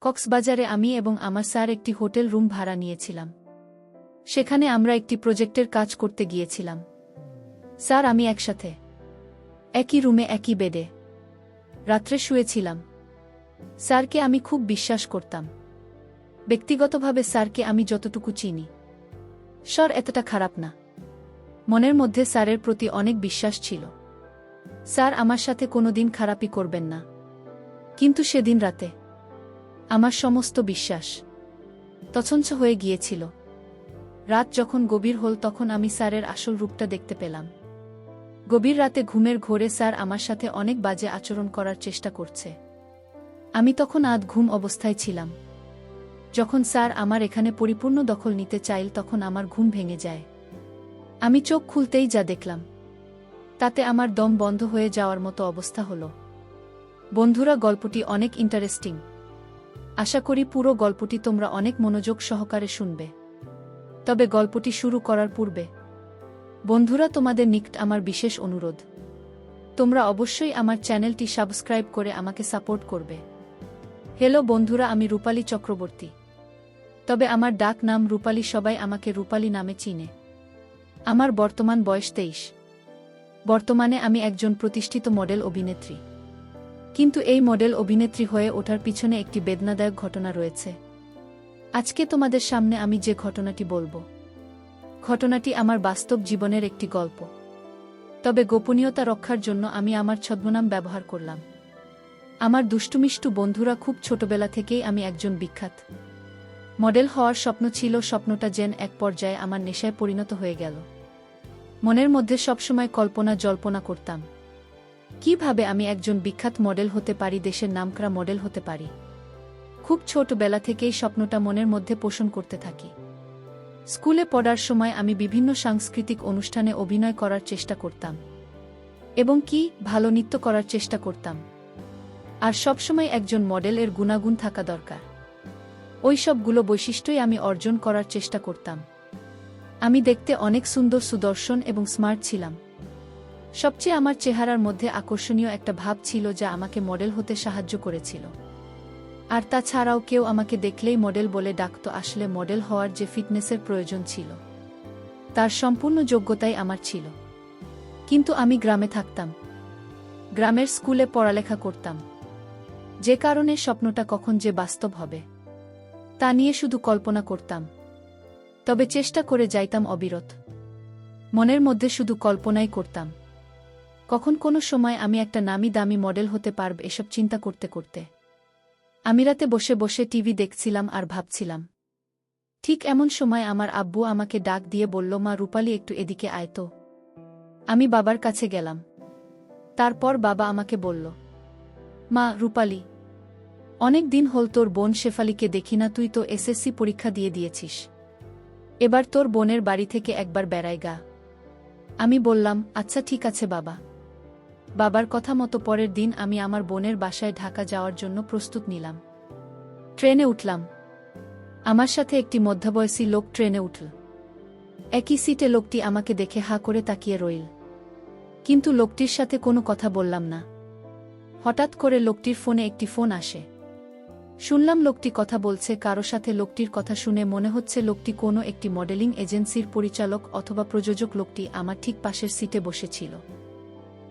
কক্সবাজারে আমি এবং আমার স্যার একটি হোটেল রুম ভাড়া নিয়েছিলাম। সেখানে আমরা একটি প্রজেক্টের কাজ করতে গিয়েছিলাম। স্যার আমি একসাথে একই রুমে একই বেডে রাত্রে শুয়েছিলাম। স্যারকে আমি খুব বিশ্বাস করতাম। ব্যক্তিগতভাবে স্যারকে আমি যতটুকু চিনি, স্যার এতটা খারাপ না। মনের মধ্যে স্যারের প্রতি অনেক বিশ্বাস ছিল। স্যার আমার সাথে কোনোদিন খারাপই করবেন না। কিন্তু সেদিন রাতে আমার সমস্ত বিশ্বাস তছনছ হয়ে গিয়েছিল। রাত যখন গভীর হল তখন আমি স্যারের আসল রূপটা দেখতে পেলাম। গভীর রাতে ঘুমের ঘোরে স্যার আমার সাথে অনেক বাজে আচরণ করার চেষ্টা করছে। আমি তখন আধ ঘুম অবস্থায় ছিলাম। যখন স্যার আমার এখানে পরিপূর্ণ দখল নিতে চাইল তখন আমার ঘুম ভেঙে যায়। আমি চোখ খুলতেই যা দেখলাম তাতে আমার দম বন্ধ হয়ে যাওয়ার মতো অবস্থা হলো। বন্ধুরা, গল্পটি অনেক ইন্টারেস্টিং। আশা করি পুরো গল্পটি তোমরা অনেক মনোযোগ সহকারে শুনবে। তবে গল্পটি শুরু করার পূর্বে বন্ধুরা, তোমাদের নিকট আমার বিশেষ অনুরোধ, তোমরা অবশ্যই আমার চ্যানেলটি সাবস্ক্রাইব করে আমাকে সাপোর্ট করবে। হ্যালো বন্ধুরা, আমি রূপালী চক্রবর্তী। তবে আমার ডাক নাম রূপালী, সবাই আমাকে রূপালী নামে চিনে। আমার বর্তমান বয়স 23। বর্তমানে আমি একজন প্রতিষ্ঠিত মডেল অভিনেত্রী। কিন্তু এই মডেল অভিনেত্রী হয়ে ওঠার পিছনে একটি বেদনাদায়ক ঘটনা রয়েছে। আজকে তোমাদের সামনে আমি যে ঘটনাটি বলবো, ঘটনাটি আমার বাস্তব জীবনের একটি গল্প। তবে গোপনীয়তা রক্ষার জন্য আমি আমার ছদ্মনাম ব্যবহার করলাম। আমার দুষ্টুমিষ্টু বন্ধুরা, খুব ছোটবেলা থেকেই আমি একজন বিখ্যাত মডেল হওয়ার স্বপ্ন ছিল। স্বপ্নটা যেন এক পর্যায়ে আমার নেশায় পরিণত হয়ে গেল। মনের মধ্যে সবসময় কল্পনা জল্পনা করতাম, কিভাবে আমি একজন বিখ্যাত মডেল হতে পারি, দেশের নামকরা মডেল হতে পারি। খুব ছোটবেলা থেকেই স্বপ্নটা মনের মধ্যে পোষণ করতে থাকি। স্কুলে পড়ার সময় আমি বিভিন্ন সাংস্কৃতিক অনুষ্ঠানে অভিনয় করার চেষ্টা করতাম এবং ভালো নৃত্য করার চেষ্টা করতাম। আর সবসময় একজন মডেলের গুণাগুণ থাকা দরকার, ওই সবগুলো বৈশিষ্ট্যই আমি অর্জন করার চেষ্টা করতাম। আমি দেখতে অনেক সুন্দর, সুদর্শন এবং স্মার্ট ছিলাম। সবচেয়ে আমার চেহারার মধ্যে আকর্ষণীয় একটা ভাব ছিল যা আমাকে মডেল হতে সাহায্য করেছিল। আর তাছাড়াও কেউ আমাকে দেখলেই মডেল বলে ডাকত। আসলে মডেল হওয়ার যে ফিটনেসের প্রয়োজন ছিল তার সম্পূর্ণ যোগ্যতাই আমার ছিল। কিন্তু আমি গ্রামে থাকতাম, গ্রামের স্কুলে পড়ালেখা করতাম, যে কারণে স্বপ্নটা কখন যে বাস্তব হবে তা নিয়ে শুধু কল্পনা করতাম। তবে চেষ্টা করে যাইতাম অবিরত। মনের মধ্যে শুধু কল্পনাই করতাম কখন কোনো সময় আমি একটা নামি দামি মডেল হতে পারব। এসব চিন্তা করতে করতে আমি রাতে বসে বসে টিভি দেখছিলাম আর ভাবছিলাম। ঠিক এমন সময় আমার আব্বু আমাকে ডাক দিয়ে বলল, মা রূপালী, একটু এদিকে আয় তো। আমি বাবার কাছে গেলাম। তারপর বাবা আমাকে বলল, মা রূপালী, অনেক দিন হল তোর বোন শেফালিকে দেখি না। তুই তো এসএসসি পরীক্ষা দিয়ে দিয়েছিস, এবার তোর বোনের বাড়ি থেকে একবার বেড়াই গা। আমি বললাম, আচ্ছা ঠিক আছে বাবা। বাবার কথা মতো পরের দিন আমি আমার বোনের বাসায় ঢাকা যাওয়ার জন্য প্রস্তুত নিলাম। ট্রেনে উঠলাম। আমার সাথে একটি মধ্যবয়সী লোক ট্রেনে উঠল। একই সিটে লোকটি আমাকে দেখে হা করে তাকিয়ে রইল, কিন্তু লোকটির সাথে কোনো কথা বললাম না। হঠাৎ করে লোকটির ফোনে একটি ফোন আসে। শুনলাম লোকটি কথা বলছে কারো সাথে। লোকটির কথা শুনে মনে হচ্ছে লোকটি কোনো একটি মডেলিং এজেন্সির পরিচালক অথবা প্রযোজক। লোকটি আমার ঠিক পাশের সিটে বসেছিল।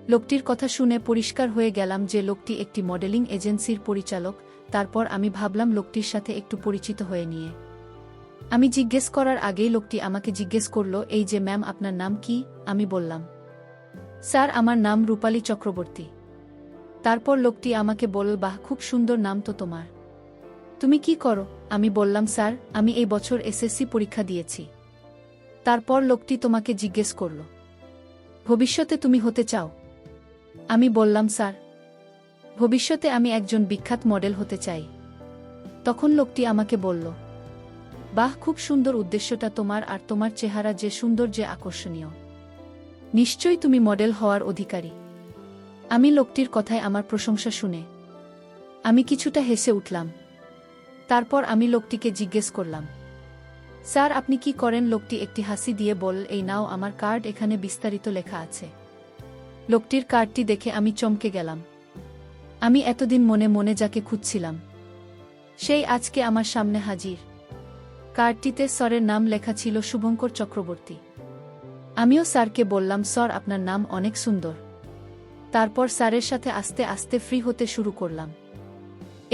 লোকটির কথা শুনে পরিষ্কার হয়ে গেলাম যে লোকটি একটি মডেলিং এজেন্সির পরিচালক। তারপর আমি ভাবলাম লোকটির সাথে একটু পরিচিত হয়ে নিয়ে। আমি জিজ্ঞেস করার আগেই লোকটি আমাকে জিজ্ঞেস করল, এই যে ম্যাম, আপনার নাম কি? আমি বললাম, স্যার আমার নাম রূপালী চক্রবর্তী। তারপর লোকটি আমাকে বলল, বাহ, খুব সুন্দর নাম তো তোমার। তুমি কি করো? আমি বললাম, স্যার আমি এই বছর এসএসসি পরীক্ষা দিয়েছি। তারপর লোকটি তোমাকে জিজ্ঞেস করল, ভবিষ্যতে তুমি হতে চাও? আমি বললাম, স্যার ভবিষ্যতে আমি একজন বিখ্যাত মডেল হতে চাই। তখন লোকটি আমাকে বলল, বাহ, খুব সুন্দর উদ্দেশ্যটা তোমার, আর তোমার চেহারা যে সুন্দর, যে আকর্ষণীয়, নিশ্চয়ই তুমি মডেল হওয়ার অধিকারী। আমি লোকটির কথায় আমার প্রশংসা শুনে আমি কিছুটা হেসে উঠলাম। তারপর আমি লোকটিকে জিজ্ঞেস করলাম, স্যার আপনি কি করেন? লোকটি একটি হাসি দিয়ে বলল, এই নাও আমার কার্ড, এখানে বিস্তারিত লেখা আছে। লোকটির কার্ডটি দেখে আমি চমকে গেলাম। আমি এতদিন মনে মনে যাকে খুঁজছিলাম সেই আজকে আমার সামনে হাজির। কার্ডটিতে স্যারের নাম লেখা ছিল শুভঙ্কর চক্রবর্তী। আমিও স্যারকে বললাম, স্যার আপনার নাম অনেক সুন্দর। তারপর স্যারের সাথে আস্তে আস্তে ফ্রি হতে শুরু করলাম।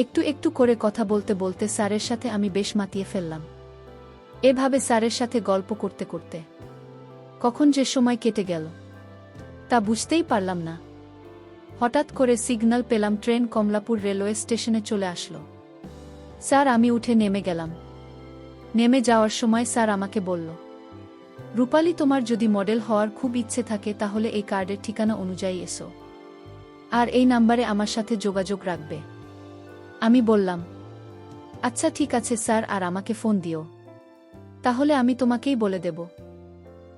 একটু একটু করে কথা বলতে বলতে স্যারের সাথে আমি বেশ মাতিয়ে ফেললাম। এভাবে স্যারের সাথে গল্প করতে করতে কখন যে সময় কেটে গেল তা বুঝতেই পারলাম না। হঠাৎ করে সিগন্যাল পেলাম, ট্রেন কমলাপুর রেলওয়ে স্টেশনে চলে আসলো। স্যার আমি উঠে নেমে গেলাম। নেমে যাওয়ার সময় স্যার আমাকে বলল, রূপালী, তোমার যদি মডেল হওয়ার খুব ইচ্ছে থাকে তাহলে এই কার্ডের ঠিকানা অনুযায়ী এসো, আর এই নাম্বারে আমার সাথে যোগাযোগ রাখবে। আমি বললাম, আচ্ছা ঠিক আছে স্যার, আর আমাকে ফোন দিও। তাহলে আমি তোমাকেই বলে দেব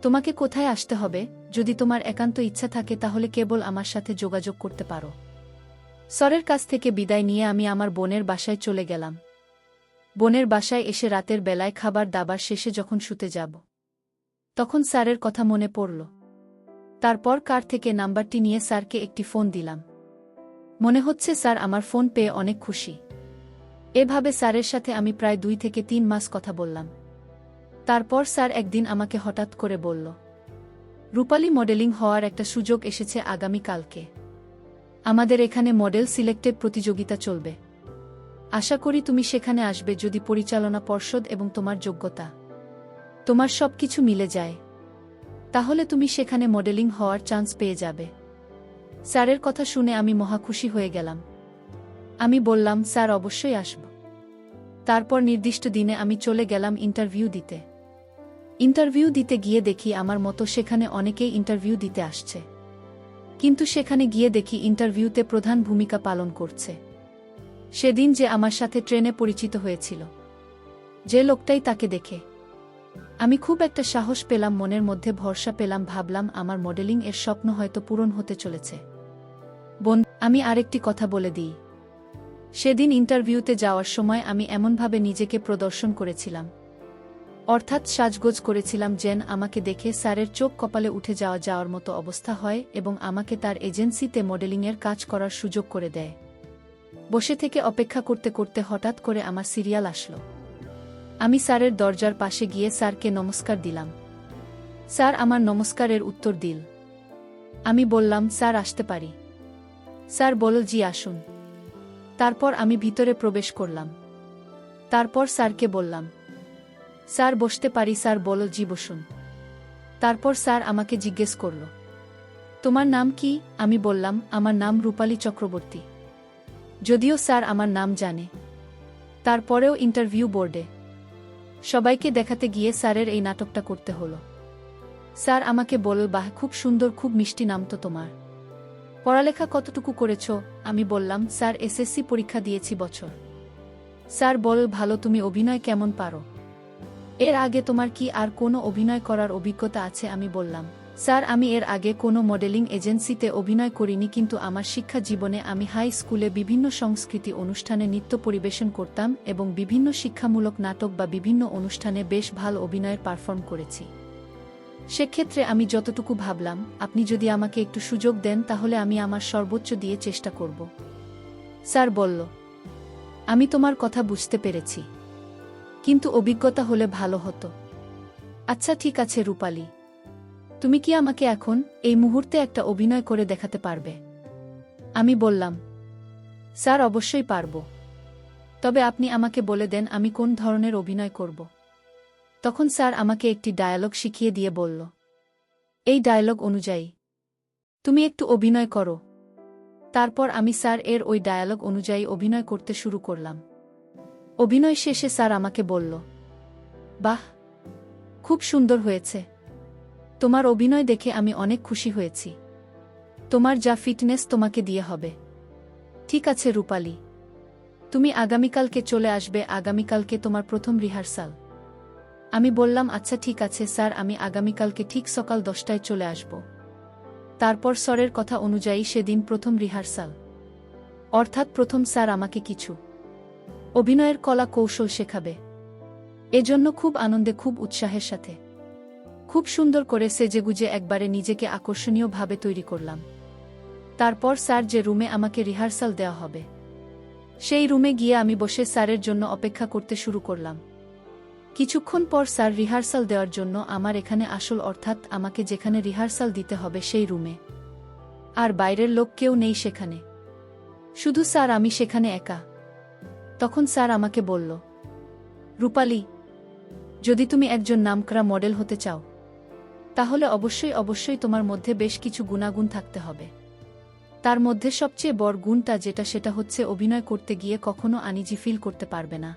তোমাকে কোথায় আসতে হবে। যদি তোমার একান্ত ইচ্ছা থাকে তাহলে কেবল আমার সাথে যোগাযোগ করতে পারো। স্যারের কাছ থেকে বিদায় নিয়ে আমি আমার বোনের বাসায় চলে গেলাম। বোনের বাসায় এসে রাতের বেলায় খাবার দাবার শেষে যখন শুতে যাব, তখন স্যারের কথা মনে পড়ল। তারপর কার থেকে নাম্বারটি নিয়ে স্যারকে একটি ফোন দিলাম। মনে হচ্ছে স্যার আমার ফোন পেয়ে অনেক খুশি। এভাবে স্যারের সাথে আমি প্রায় 2 থেকে 3 মাস কথা বললাম। তারপর স্যার একদিন আমাকে হঠাৎ করে বলল, রূপালী, মডেলিং হওয়ার একটা সুযোগ এসেছে আগামীকালকে। আমাদের এখানে মডেল সিলেক্টেড প্রতিযোগিতা চলবে। আশা করি তুমি সেখানে আসবে যদি পরিচালনা পর্ষদ এবং তোমার যোগ্যতা, তোমার সবকিছু মিলে যায়। তাহলে তুমি সেখানে মডেলিং হওয়ার চান্স পেয়ে যাবে। স্যারের কথা শুনে আমি মহা খুশি হয়ে গেলাম। আমি বললাম, স্যার অবশ্যই আসব। তারপর নির্দিষ্ট দিনে আমি চলে গেলাম ইন্টারভিউ দিতে। ইন্টারভিউ দিতে গিয়ে দেখি আমার মতো সেখানে অনেকেই ইন্টারভিউ দিতে আসছে। কিন্তু সেখানে গিয়ে দেখি ইন্টারভিউতে প্রধান ভূমিকা পালন করছে সেদিন যে আমার সাথে ট্রেনে পরিচিত হয়েছিল, যে লোকটাই, তাকে দেখে আমি খুব একটা সাহস পেলাম, মনের মধ্যে ভরসা পেলাম। ভাবলাম আমার মডেলিং এর স্বপ্ন হয়তো পূরণ হতে চলেছে। বোন, আমি আরেকটি কথা বলে দিই। সেদিন ইন্টারভিউতে যাওয়ার সময় আমি এমনভাবে নিজেকে প্রদর্শন করেছিলাম, অর্থাৎ সাজগোজ করেছিলাম, যেন আমাকে দেখে স্যারের চোখ কপালে উঠে যাওয়ার মতো অবস্থা হয় এবং আমাকে তার এজেন্সিতে মডেলিংয়ের কাজ করার সুযোগ করে দেয়। বসে থেকে অপেক্ষা করতে করতে হঠাৎ করে আমার সিরিয়াল আসলো। আমি স্যারের দরজার পাশে গিয়ে স্যারকে নমস্কার দিলাম। স্যার আমার নমস্কারের উত্তর দিল। আমি বললাম, স্যার আসতে পারি? স্যার বলল, জি আসুন। তারপর আমি ভিতরে প্রবেশ করলাম। তারপর স্যারকে বললাম, স্যার বসতে পারি? স্যার বলল, জি বসুন। তারপর স্যার আমাকে জিজ্ঞেস করল, তোমার নাম কি? আমি বললাম, আমার নাম রূপালী চক্রবর্তী। যদিও স্যার আমার নাম জানে, তারপরেও ইন্টারভিউ বোর্ডে সবাইকে দেখাতে গিয়ে স্যারের এই নাটকটা করতে হলো। স্যার আমাকে বলল, বাহ, খুব সুন্দর, খুব মিষ্টি নাম তো তোমার। পড়ালেখা কতটুকু করেছ? আমি বললাম, স্যার এসএসসি পরীক্ষা দিয়েছি বছর। স্যার বলল, ভালো, তুমি অভিনয় কেমন পারো? এর আগে তোমার কি আর কোনো অভিনয় করার অভিজ্ঞতা আছে? আমি বললাম, স্যার আমি এর আগে কোনো মডেলিং এজেন্সিতে অভিনয় করিনি, কিন্তু আমার শিক্ষা জীবনে আমি হাই স্কুলে বিভিন্ন সংস্কৃতি অনুষ্ঠানে নৃত্য পরিবেশন করতাম এবং বিভিন্ন শিক্ষামূলক নাটক বা বিভিন্ন অনুষ্ঠানে বেশ ভালো অভিনয়ের পারফর্ম করেছি। সেক্ষেত্রে আমি যতটুকু ভাবলাম, আপনি যদি আমাকে একটু সুযোগ দেন তাহলে আমি আমার সর্বোচ্চ দিয়ে চেষ্টা করব। স্যার বলল, আমি তোমার কথা বুঝতে পেরেছি, কিন্তু অভিজ্ঞতা হলে ভালো হতো। আচ্ছা ঠিক আছে রূপালী, তুমি কি আমাকে এখন এই মুহূর্তে একটা অভিনয় করে দেখাতে পারবে? আমি বললাম, স্যার অবশ্যই পারব, তবে আপনি আমাকে বলে দেন আমি কোন ধরনের অভিনয় করব। তখন স্যার আমাকে একটি ডায়ালগ শিখিয়ে দিয়ে বলল, এই ডায়ালগ অনুযায়ী তুমি একটু অভিনয় করো। তারপর আমি স্যার এর ওই ডায়ালগ অনুযায়ী অভিনয় করতে শুরু করলাম। অভিনয় শেষে স্যার আমাকে বলল, বাহ, খুব সুন্দর হয়েছে। তোমার অভিনয় দেখে আমি অনেক খুশি হয়েছি। তোমার যা ফিটনেস তোমাকে দিয়ে হবে। ঠিক আছে রূপালী, তুমি আগামীকালকে চলে আসবে। আগামীকালকে তোমার প্রথম রিহার্সাল। আমি বললাম, আচ্ছা ঠিক আছে স্যার, আমি আগামীকালকে ঠিক সকাল 10টায় চলে আসব। তারপর স্যারের কথা অনুযায়ী সেদিন প্রথম রিহার্সাল, অর্থাৎ প্রথম স্যার আমাকে কিছু অভিনয়ের কলা কৌশল শেখাবে। এজন্য খুব আনন্দে, খুব উৎসাহের সাথে খুব সুন্দর করে সেজেগুজে একবারে নিজেকে আকর্ষণীয়ভাবে তৈরি করলাম। তারপর স্যার যে রুমে আমাকে রিহার্সাল দেওয়া হবে সেই রুমে গিয়ে আমি বসে স্যারের জন্য অপেক্ষা করতে শুরু করলাম। কিছুক্ষণ পর স্যার রিহার্সাল দেওয়ার জন্য আমার এখানে আসল অর্থাৎ আমাকে যেখানে রিহার্সাল দিতে হবে সেই রুমে। আর বাইরের লোক কেউ নেই সেখানে, শুধু স্যার আমি সেখানে একা। তখন স্যার আমাকে বলল, রূপালী, যদি তুমি একজন নামকরা মডেল হতে চাও তাহলে অবশ্যই তোমার মধ্যে বেশ কিছু গুণাগুণ থাকতে হবে। তার মধ্যে সবচেয়ে বড় গুণটা সেটা হচ্ছে অভিনয় করতে গিয়ে কখনো আনইজি ফিল করতে পারবে না।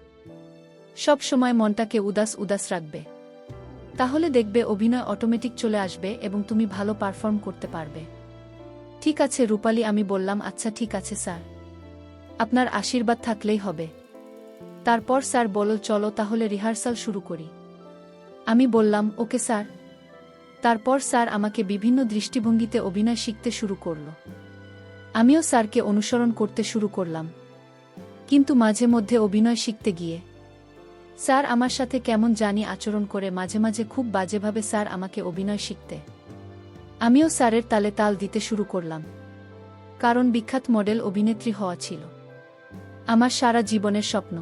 সব সময় মনটাকে উদাস উদাস রাখবে। তাহলে দেখবে অভিনয় অটোমেটিক চলে আসবে এবং তুমি ভালো পারফর্ম করতে পারবে। ঠিক আছে রূপালী, আমি বললাম আচ্ছা ঠিক আছে স্যার, আপনার আশীর্বাদ থাকলেই হবে। তারপর স্যার বলল চলো তাহলে রিহার্সাল শুরু করি। আমি বললাম ওকে স্যার। তারপর স্যার আমাকে বিভিন্ন দৃষ্টিভঙ্গিতে অভিনয় শিখতে শুরু করল। আমিও স্যারকে অনুসরণ করতে শুরু করলাম। কিন্তু মাঝে মধ্যে অভিনয় শিখতে গিয়ে স্যার আমার সাথে কেমন জানি আচরণ করে, মাঝে মাঝে খুব বাজেভাবে স্যার আমাকে অভিনয় শিখতে। আমিও স্যারের তালে তাল দিতে শুরু করলাম, কারণ বিখ্যাত মডেল অভিনেত্রী হওয়া ছিল আমার সারা জীবনের স্বপ্ন।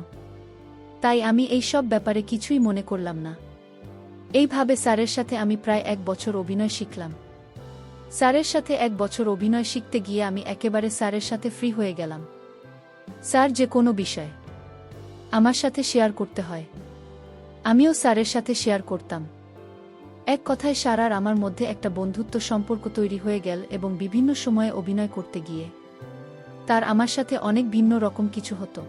তাই আমি এই সব ব্যাপারে কিছুই মনে করলাম না। এইভাবে স্যারের সাথে আমি প্রায় 1 বছর অভিনয় শিখলাম। স্যারের সাথে 1 বছর অভিনয় শিখতে গিয়ে আমি একেবারে স্যারের সাথে ফ্রি হয়ে গেলাম। স্যার যে কোনো বিষয় আমার সাথে শেয়ার করতে হয়, আমিও স্যারের সাথে শেয়ার করতাম। এক কথায় স্যার আর আমার মধ্যে একটা বন্ধুত্ব সম্পর্ক তৈরি হয়ে গেল এবং বিভিন্ন সময়ে অভিনয় করতে গিয়ে তার আমার সাথে অনেক ভিন্ন রকম কিছু হতো।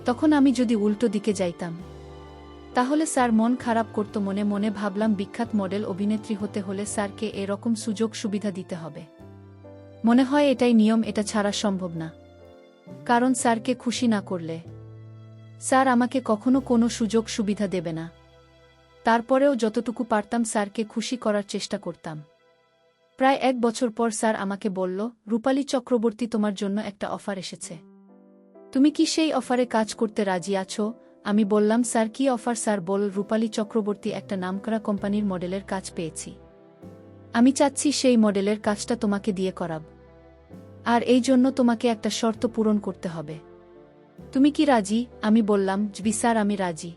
তখন আমি যদি উল্টো দিকে যাইতাম তাহলে স্যার মন খারাপ করত। মনে মনে ভাবলাম বিখ্যাত মডেল অভিনেত্রী হতে হলে স্যারকে এরকম সুযোগ সুবিধা দিতে হবে। মনে হয় এটাই নিয়ম, এটা ছাড়া সম্ভব না। কারণ স্যারকে খুশি না করলে স্যার আমাকে কখনো কোনো সুযোগ সুবিধা দেবে না। তারপরেও যতটুকু পারতাম স্যারকে খুশি করার চেষ্টা করতাম। প্রায় 1 বছর পর স্যার আমাকে বলল, রূপালী চক্রবর্তী, তোমার জন্য একটা অফার এসেছে। তুমি কি সেই অফারে কাজ করতে রাজি আছো? আমি বললাম স্যার কি অফার? স্যার বলল, রূপালী চক্রবর্তী, একটা নামকরা কোম্পানির মডেলের কাজ পেয়েছি। আমি চাচ্ছি সেই মডেলের কাজটা তোমাকে দিয়ে করাব। আর এই জন্য তোমাকে একটা শর্ত পূরণ করতে হবে। তুমি কি রাজি? আমি বললাম জি স্যার, আমি রাজি।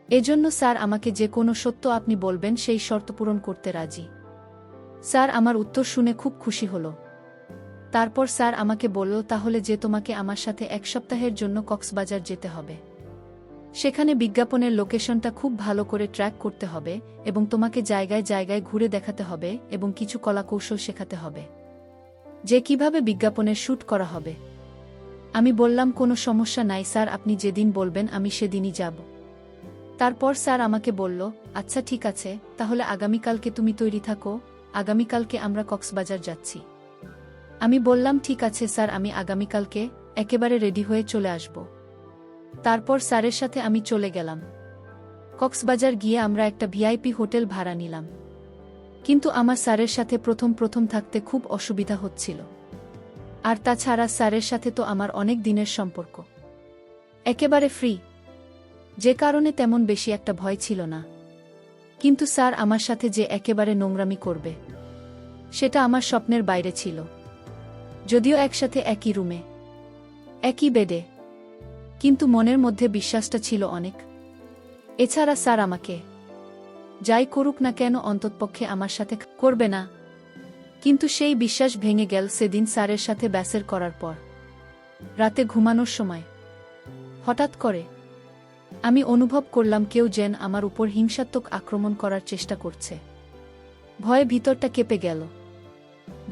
এজন্য স্যার আমাকে যে কোনো সত্য আপনি বলবেন সেই শর্ত পূরণ করতে রাজি। স্যার আমার উত্তর শুনে খুব খুশি হল। তারপর স্যার আমাকে বলল, তাহলে যে তোমাকে আমার সাথে 1 সপ্তাহের জন্য কক্সবাজার যেতে হবে। সেখানে বিজ্ঞাপনের লোকেশনটা খুব ভালো করে ট্র্যাক করতে হবে এবং তোমাকে জায়গায় জায়গায় ঘুরে দেখাতে হবে এবং কিছু কলাকৌশল শেখাতে হবে যে কিভাবে বিজ্ঞাপনের শ্যুট করা হবে। আমি বললাম কোনো সমস্যা নাই স্যার, আপনি যেদিন বলবেন আমি সেদিনই যাব। তারপর স্যার আমাকে বলল, আচ্ছা ঠিক আছে, তাহলে আগামীকালকে তুমি তৈরি থাকো, আগামীকালকে আমরা কক্সবাজার যাচ্ছি। আমি বললাম ঠিক আছে স্যার, আমি আগামীকালকে একেবারে রেডি হয়ে চলে আসব। তারপর স্যারের সাথে আমি চলে গেলাম। কক্সবাজার গিয়ে আমরা একটা ভিআইপি হোটেল ভাড়া নিলাম। কিন্তু আমার স্যারের সাথে প্রথম থাকতে খুব অসুবিধা হচ্ছিল। আর তাছাড়া স্যারের সাথে তো আমার অনেক দিনের সম্পর্ক, একেবারে ফ্রি, যে কারণে তেমন বেশি একটা ভয় ছিল না। কিন্তু স্যার আমার সাথে যে একেবারে নোংরামি করবে সেটা আমার স্বপ্নের বাইরে ছিল। যদিও একসাথে একই রুমে, একই বেডে, কিন্তু মনের মধ্যে বিশ্বাসটা ছিল অনেক। এছাড়া স্যার আমাকে যাই করুক না কেন অন্ততপক্ষে আমার সাথে করবে না। কিন্তু সেই বিশ্বাস ভেঙে গেল সেদিন স্যারের সাথে ব্যাসের করার পর। রাতে ঘুমানোর সময় হঠাৎ করে আমি অনুভব করলাম কেউ যেন আমার উপর হিংসাত্মক আক্রমণ করার চেষ্টা করছে। ভয়ে ভিতরটা কেঁপে গেল।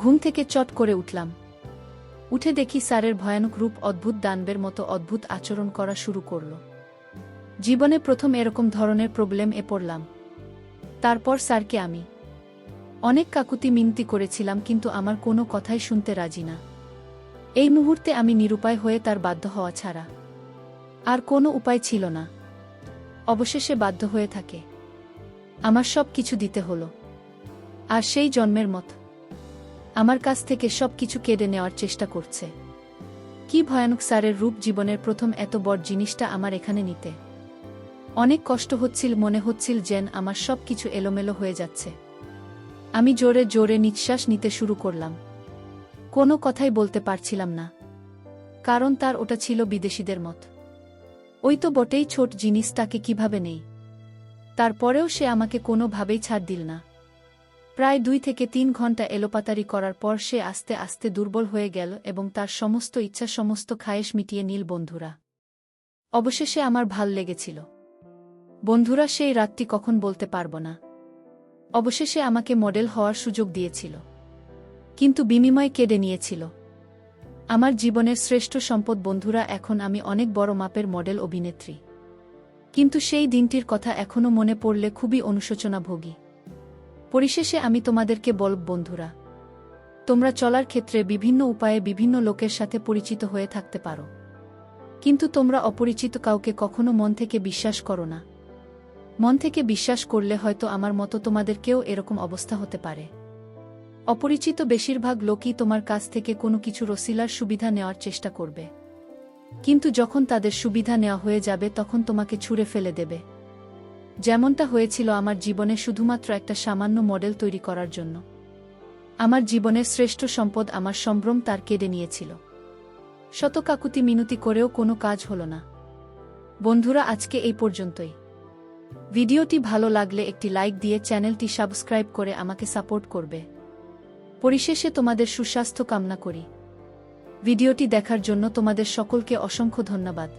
ঘুম থেকে চট করে উঠলাম। উঠে দেখি স্যারের ভয়ানক রূপ অদ্ভুত দানবের মতো অদ্ভুত আচরণ করা শুরু করল। জীবনে প্রথম এরকম ধরনের প্রবলেমে পড়লাম। তারপর স্যারকে আমি অনেক কাকুতি মিনতি করেছিলাম, কিন্তু আমার কোনো কথাই শুনতে রাজি না। এই মুহূর্তে আমি নিরুপায় হয়ে তার বাধ্য হওয়া ছাড়া আর কোনো উপায় ছিল না। অবশেষে বাধ্য হয়ে থাকে আমার সব কিছু দিতে হলো। আর সেই জন্মের মত আমার কাছ থেকে সব কিছু কেড়ে নেওয়ার চেষ্টা করছে। কি ভয়ানক স্যারের রূপ! জীবনের প্রথম এত বড় জিনিসটা আমার এখানে নিতে অনেক কষ্ট হচ্ছিল। মনে হচ্ছিল যেন আমার সব কিছু এলোমেলো হয়ে যাচ্ছে। আমি জোরে জোরে নিঃশ্বাস নিতে শুরু করলাম। কোনো কথাই বলতে পারছিলাম না। কারণ তার ওটা ছিল বিদেশিদের মত। ওই তো বটেই, ছোট জিনিস, তাকে কিভাবে নেই? তারপরেও সে আমাকে কোনোভাবেই ছাড় দিল না। প্রায় 2 থেকে 3 ঘন্টা এলোপাতাড়ি করার পর সে আস্তে আস্তে দুর্বল হয়ে গেল এবং তার সমস্ত ইচ্ছা, সমস্ত খায়েশ মিটিয়ে নিল। বন্ধুরা, অবশেষে আমার ভাল লেগেছিল। বন্ধুরা, সেই রাতটি কখন বলতে পারব না। অবশেষে আমাকে মডেল হওয়ার সুযোগ দিয়েছিল, কিন্তু বিনিময়ে কেড়ে নিয়েছিল আমার জীবনের শ্রেষ্ঠ সম্পদ। বন্ধুরা, এখন আমি অনেক বড় মাপের মডেল অভিনেত্রী, কিন্তু সেই দিনটির কথা এখনও মনে পড়লে খুবই অনুশোচনা ভোগী। পরিশেষে আমি তোমাদেরকে বলব বন্ধুরা, তোমরা চলার ক্ষেত্রে বিভিন্ন উপায়ে বিভিন্ন লোকের সাথে পরিচিত হয়ে থাকতে পারো, কিন্তু তোমরা অপরিচিত কাউকে কখনো মন থেকে বিশ্বাস করো না। মন থেকে বিশ্বাস করলে হয়তো আমার মতো তোমাদেরকেও এরকম অবস্থা হতে পারে। অপরিচিত বেশিরভাগ লোকই তোমার কাছ থেকে কোনো কিছু রসিলার সুবিধা নেওয়ার চেষ্টা করবে, কিন্তু যখন তাদের সুবিধা নেওয়া হয়ে যাবে তখন তোমাকে ছুঁড়ে ফেলে দেবে। যেমনটা হয়েছিল আমার জীবনে শুধুমাত্র একটা সামান্য মডেল তৈরি করার জন্য। আমার জীবনের শ্রেষ্ঠ সম্পদ, আমার সম্ভ্রম, তার কেড়ে নিয়েছিল। শত কাকুতি মিনতি করেও কোনো কাজ হলো না। বন্ধুরা, আজকে এই পর্যন্তই। ভিডিওটি ভালো লাগলে একটি লাইক দিয়ে চ্যানেলটি সাবস্ক্রাইব করে আমাকে সাপোর্ট করবে। পরিশেষে তোমাদের সুস্বাস্থ্য কামনা করি। ভিডিওটি দেখার জন্য তোমাদের সকলকে অসংখ্য ধন্যবাদ।